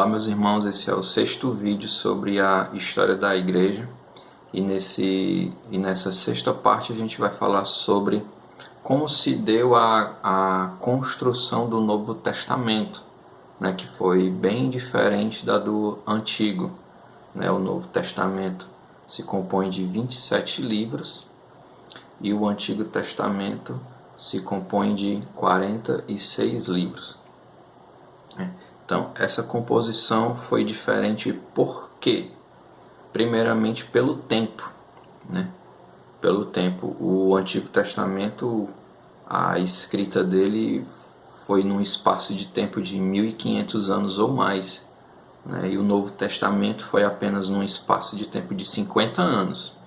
Olá meus irmãos, esse é o sexto vídeo sobre a história da igreja e nessa sexta parte a gente vai falar sobre como se deu a construção do Novo Testamento, né, que foi bem diferente da do Antigo. Né? O Novo Testamento se compõe de 27 livros e o Antigo Testamento se compõe de 46 livros. Então, essa composição foi diferente por quê? Primeiramente pelo tempo, né? Pelo tempo. O Antigo Testamento, a escrita dele foi num espaço de tempo de 1500 anos ou mais, né? E o Novo Testamento foi apenas num espaço de tempo de 50 anos.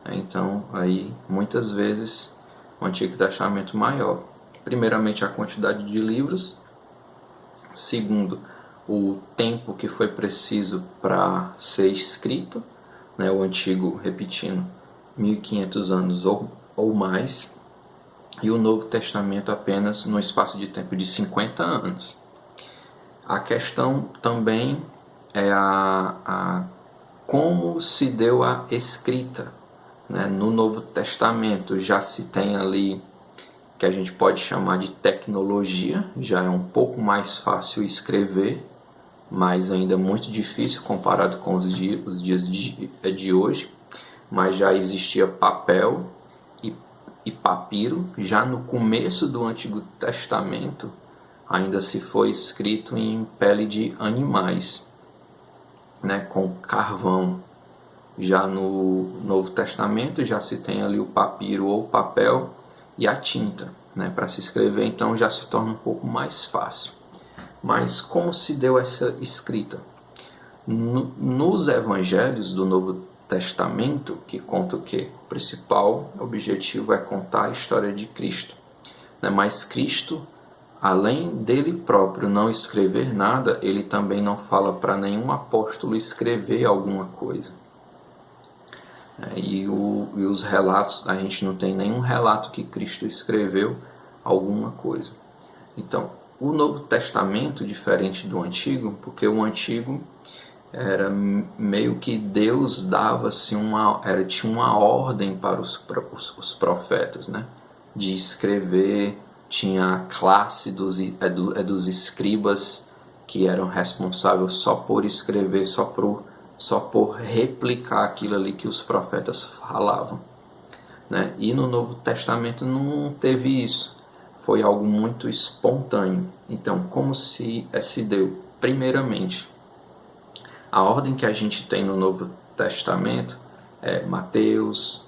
Então, aí, muitas vezes, o Antigo Testamento maior. Primeiramente, a quantidade de livros. Segundo, o tempo que foi preciso para ser escrito, né? O Antigo, repetindo, 1500 anos ou mais, e o Novo Testamento apenas no espaço de tempo de 50 anos. A questão também é como se deu a escrita, né? No Novo Testamento já se tem ali que a gente pode chamar de tecnologia, já é um pouco mais fácil escrever, mas ainda muito difícil comparado com os dias de hoje. Mas já existia papel e papiro. Já no começo do Antigo Testamento ainda se foi escrito em pele de animais, né, com carvão. Já no Novo Testamento já se tem ali o papiro ou papel e a tinta, né, para se escrever, então já se torna um pouco mais fácil. Mas como se deu essa escrita? Nos evangelhos do Novo Testamento, que conta o quê? O principal objetivo é contar a história de Cristo, né? Mas Cristo, além dele próprio não escrever nada, ele também não fala para nenhum apóstolo escrever alguma coisa. E os relatos, a gente não tem nenhum relato que Cristo escreveu alguma coisa. Então, o Novo Testamento, diferente do Antigo, porque o Antigo era meio que Deus dava assim, tinha uma ordem para os profetas, né? De escrever, tinha a classe dos escribas que eram responsáveis só por escrever, só por replicar aquilo ali que os profetas falavam, né? E no Novo Testamento não teve isso, foi algo muito espontâneo. Então, como se deu? Primeiramente, a ordem que a gente tem no Novo Testamento é Mateus,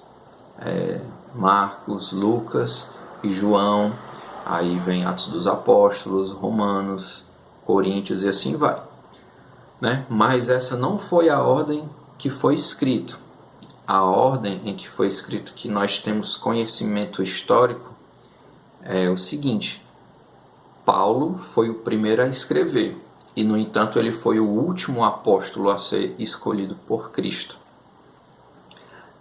Marcos, Lucas e João, aí vem Atos dos Apóstolos, Romanos, Coríntios e assim vai. Né? Mas essa não foi a ordem que foi escrito. A ordem em que foi escrito, que nós temos conhecimento histórico, é o seguinte: Paulo foi o primeiro a escrever e, no entanto, ele foi o último apóstolo a ser escolhido por Cristo.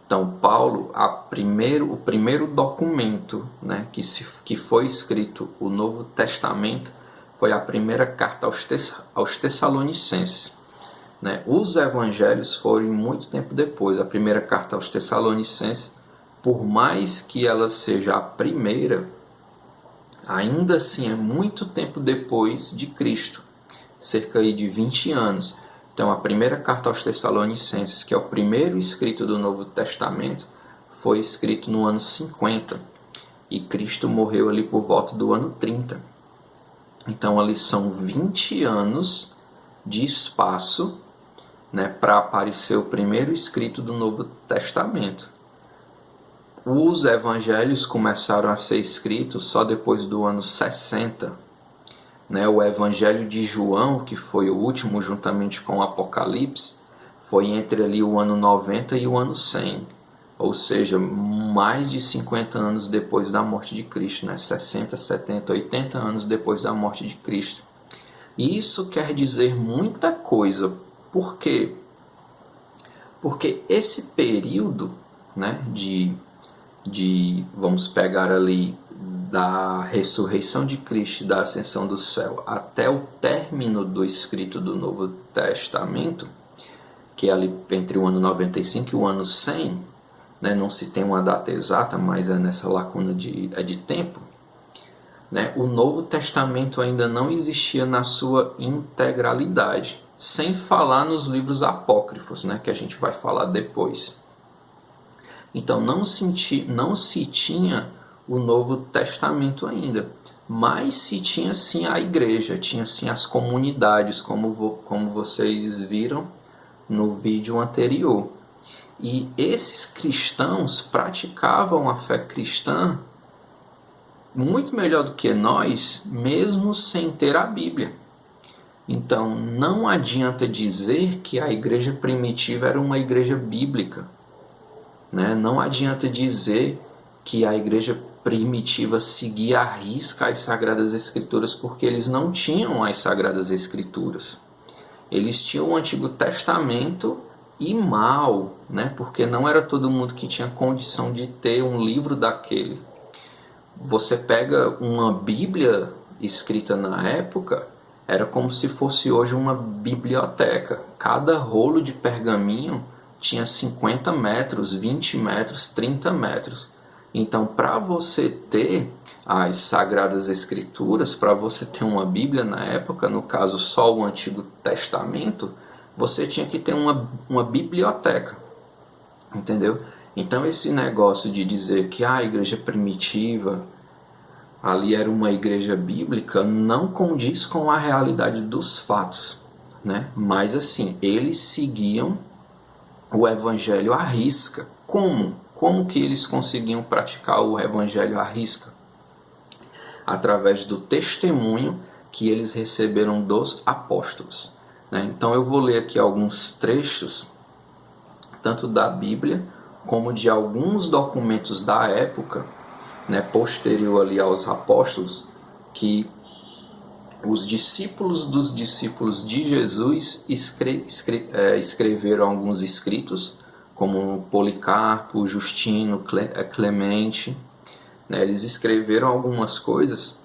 Então, Paulo, o primeiro documento, né, que foi escrito, o Novo Testamento, foi a primeira carta aos Tessalonicenses, né? Os evangelhos foram muito tempo depois. A primeira carta aos Tessalonicenses, por mais que ela seja a primeira, ainda assim é muito tempo depois de Cristo, cerca de 20 anos. Então, a primeira carta aos Tessalonicenses, que é o primeiro escrito do Novo Testamento, foi escrito no ano 50 e Cristo morreu ali por volta do ano 30. Então, ali são 20 anos de espaço, né, para aparecer o primeiro escrito do Novo Testamento. Os evangelhos começaram a ser escritos só depois do ano 60. Né? O Evangelho de João, que foi o último juntamente com o Apocalipse, foi entre ali o ano 90 e o ano 100. Ou seja, mais de 50 anos depois da morte de Cristo, né? 60, 70, 80 anos depois da morte de Cristo. E isso quer dizer muita coisa. Por quê? Porque esse período, né, vamos pegar ali da ressurreição de Cristo e da ascensão do céu até o término do escrito do Novo Testamento, que é ali entre o ano 95 e o ano 100, né? Não se tem uma data exata, mas é nessa lacuna de tempo, né? O Novo Testamento ainda não existia na sua integralidade, sem falar nos livros apócrifos, né? Que a gente vai falar depois. Então não se tinha o Novo Testamento ainda, mas se tinha sim a igreja, tinha sim as comunidades, como vocês viram no vídeo anterior. E esses cristãos praticavam a fé cristã muito melhor do que nós, mesmo sem ter a Bíblia. Então não adianta dizer que a igreja primitiva era uma igreja bíblica, né? Não adianta dizer que a igreja primitiva seguia à risca as Sagradas Escrituras, porque eles não tinham as Sagradas Escrituras. Eles tinham o Antigo Testamento e mal, né? Porque não era todo mundo que tinha condição de ter um livro daquele. Você pega uma Bíblia escrita na época, era como se fosse hoje uma biblioteca. Cada rolo de pergaminho tinha 50 metros, 20 metros, 30 metros. Então, para você ter as Sagradas Escrituras, para você ter uma Bíblia na época, no caso só o Antigo Testamento, você tinha que ter uma biblioteca, entendeu? Então esse negócio de dizer que a igreja primitiva ali era uma igreja bíblica não condiz com a realidade dos fatos, né? Mas assim, eles seguiam o evangelho à risca. Como que eles conseguiam praticar o evangelho à risca? Através do testemunho que eles receberam dos apóstolos, né? Então eu vou ler aqui alguns trechos, tanto da Bíblia como de alguns documentos da época, né, posterior ali aos apóstolos, que os discípulos dos discípulos de Jesus escreveram alguns escritos, como Policarpo, Justino, Clemente, né? Eles escreveram algumas coisas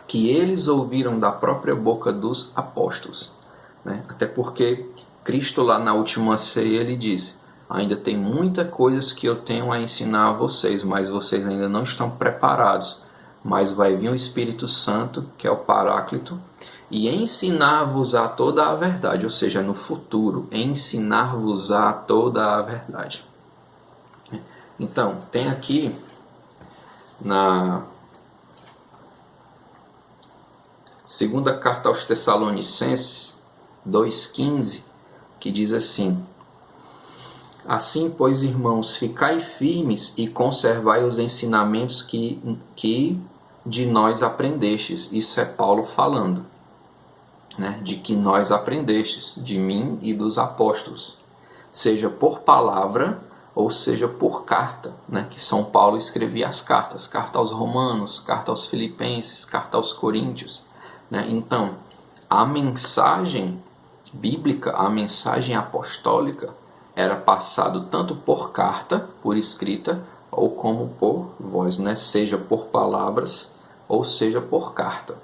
que eles ouviram da própria boca dos apóstolos, né? Até porque Cristo lá na última ceia ele disse: ainda tem muitas coisas que eu tenho a ensinar a vocês, mas vocês ainda não estão preparados. Mas vai vir o Espírito Santo, que é o Paráclito, e ensinar-vos a toda a verdade, ou seja, no futuro, ensinar-vos a toda a verdade. Então, tem aqui na segunda carta aos Tessalonicenses 2,15, que diz assim: assim, pois, irmãos, ficai firmes e conservai os ensinamentos que de nós aprendestes. Isso é Paulo falando, né? De que nós aprendestes, de mim e dos apóstolos, seja por palavra ou seja por carta, né? Que São Paulo escrevia as cartas, carta aos Romanos, carta aos Filipenses, carta aos Coríntios, né? Então, a mensagem bíblica, a mensagem apostólica, era passado tanto por carta, por escrita, ou como por voz, né? Seja por palavras ou seja por carta.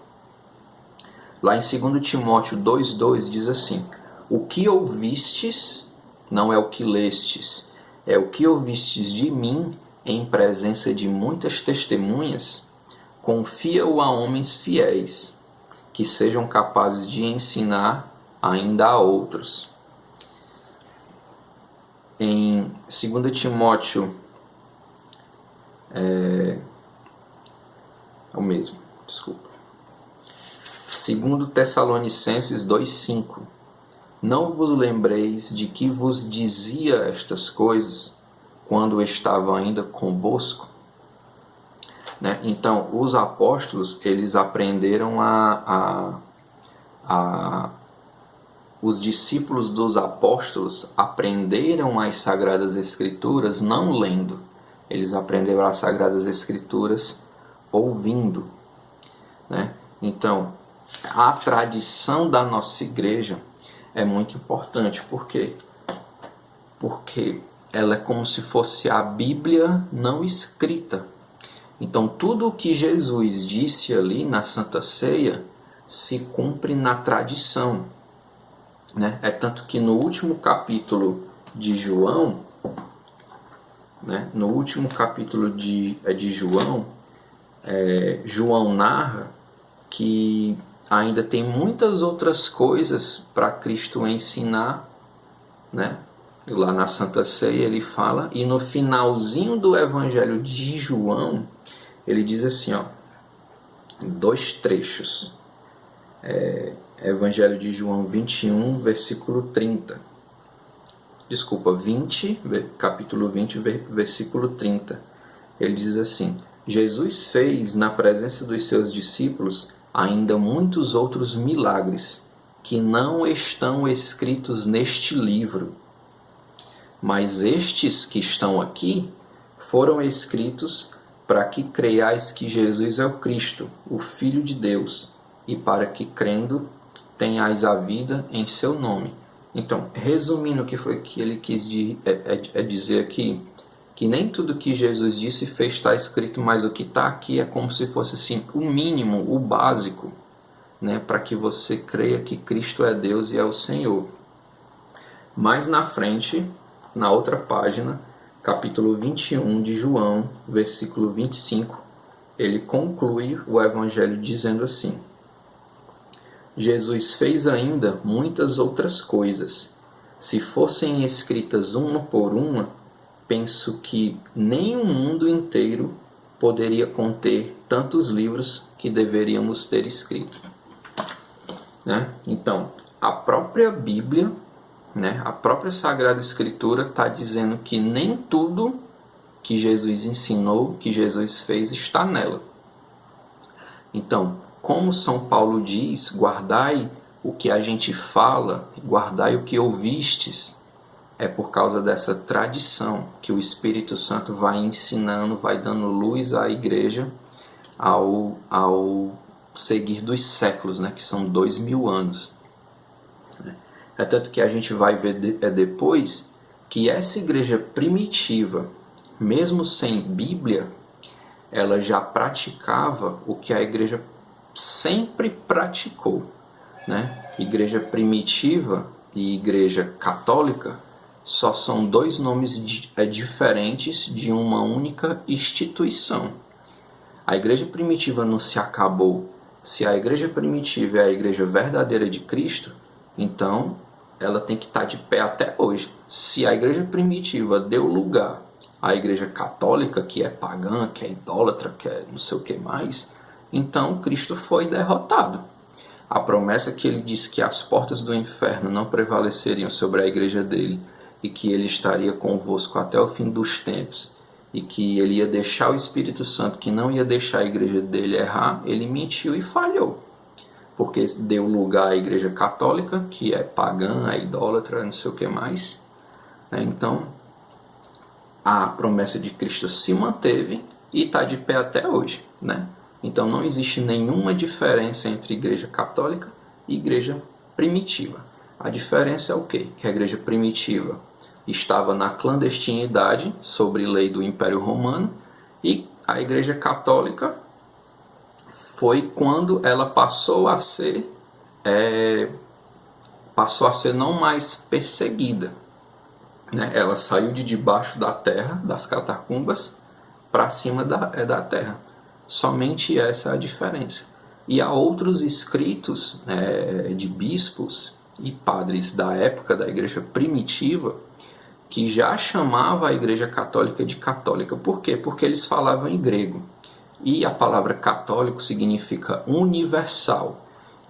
Lá em 2 Timóteo 2,2 diz assim: o que ouvistes não é o que lestes, é o que ouvistes de mim em presença de muitas testemunhas, confia-o a homens fiéis, que sejam capazes de ensinar ainda a outros. Em 2 Timóteo, é o mesmo, desculpa. 2 Tessalonicenses 2,5: não vos lembreis de que vos dizia estas coisas quando estava ainda convosco, né? Então, os apóstolos, eles aprenderam os discípulos dos apóstolos aprenderam as Sagradas Escrituras não lendo, eles aprenderam as Sagradas Escrituras ouvindo, né? Então, a tradição da nossa igreja é muito importante, porque ela é como se fosse a Bíblia não escrita. Então, tudo o que Jesus disse ali na Santa Ceia se cumpre na tradição, né? É tanto que no último capítulo de João, né? No último capítulo de João, João narra que ainda tem muitas outras coisas para Cristo ensinar, né? Lá na Santa Ceia ele fala, e no finalzinho do Evangelho de João, ele diz assim, ó, em 2 trechos. Evangelho de João 21, versículo 30. Desculpa, capítulo 20, versículo 30. Ele diz assim: Jesus fez na presença dos seus discípulos ainda muitos outros milagres que não estão escritos neste livro. Mas estes que estão aqui foram escritos para que creiais que Jesus é o Cristo, o Filho de Deus, e para que, crendo, tenhais a vida em seu nome. Então, resumindo o que foi que ele quis dizer aqui, que nem tudo que Jesus disse e fez está escrito, mas o que está aqui é como se fosse assim, o mínimo, o básico, né, para que você creia que Cristo é Deus e é o Senhor. Mais na frente, na outra página, capítulo 21 de João, versículo 25, ele conclui o Evangelho dizendo assim: Jesus fez ainda muitas outras coisas. Se fossem escritas uma por uma, penso que nem o mundo inteiro poderia conter tantos livros que deveríamos ter escrito. Né? Então, a própria Bíblia, né, a própria Sagrada Escritura está dizendo que nem tudo que Jesus ensinou, que Jesus fez, está nela. Então, como São Paulo diz, guardai o que a gente fala, guardai o que ouvistes, é por causa dessa tradição que o Espírito Santo vai ensinando, vai dando luz à igreja ao seguir dos séculos, né, que são 2000 anos. É tanto que a gente vai ver depois que essa igreja primitiva, mesmo sem Bíblia, ela já praticava o que a igreja sempre praticou, né? Igreja primitiva e igreja católica só são 2 nomes diferentes de uma única instituição. A igreja primitiva não se acabou. Se a igreja primitiva é a igreja verdadeira de Cristo, então ela tem que estar de pé até hoje. Se a igreja primitiva deu lugar à igreja católica, que é pagã, que é idólatra, que é não sei o que mais, então Cristo foi derrotado. A promessa que ele disse que as portas do inferno não prevaleceriam sobre a igreja dele e que ele estaria convosco até o fim dos tempos e que ele ia deixar o Espírito Santo, que não ia deixar a igreja dele errar, ele mentiu e falhou. Porque deu lugar à igreja católica, que é pagã, é idólatra, não sei o que mais. Então, a promessa de Cristo se manteve e está de pé até hoje, né? Então não existe nenhuma diferença entre igreja católica e igreja primitiva. A diferença é o quê? Que a igreja primitiva estava na clandestinidade, sob lei do Império Romano, e a igreja católica foi quando ela passou a ser não mais perseguida, né? Ela saiu de debaixo da terra, das catacumbas, para cima da terra. Somente essa é a diferença. E há outros escritos de bispos e padres da época da igreja primitiva que já chamava a igreja católica de católica. Por quê? Porque eles falavam em grego. E a palavra católico significa universal.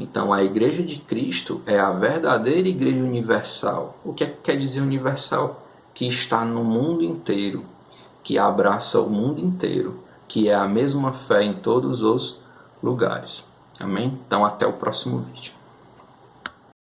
Então a igreja de Cristo é a verdadeira igreja universal. O que quer dizer universal? Que está no mundo inteiro, que abraça o mundo inteiro, que é a mesma fé em todos os lugares. Amém? Então até o próximo vídeo.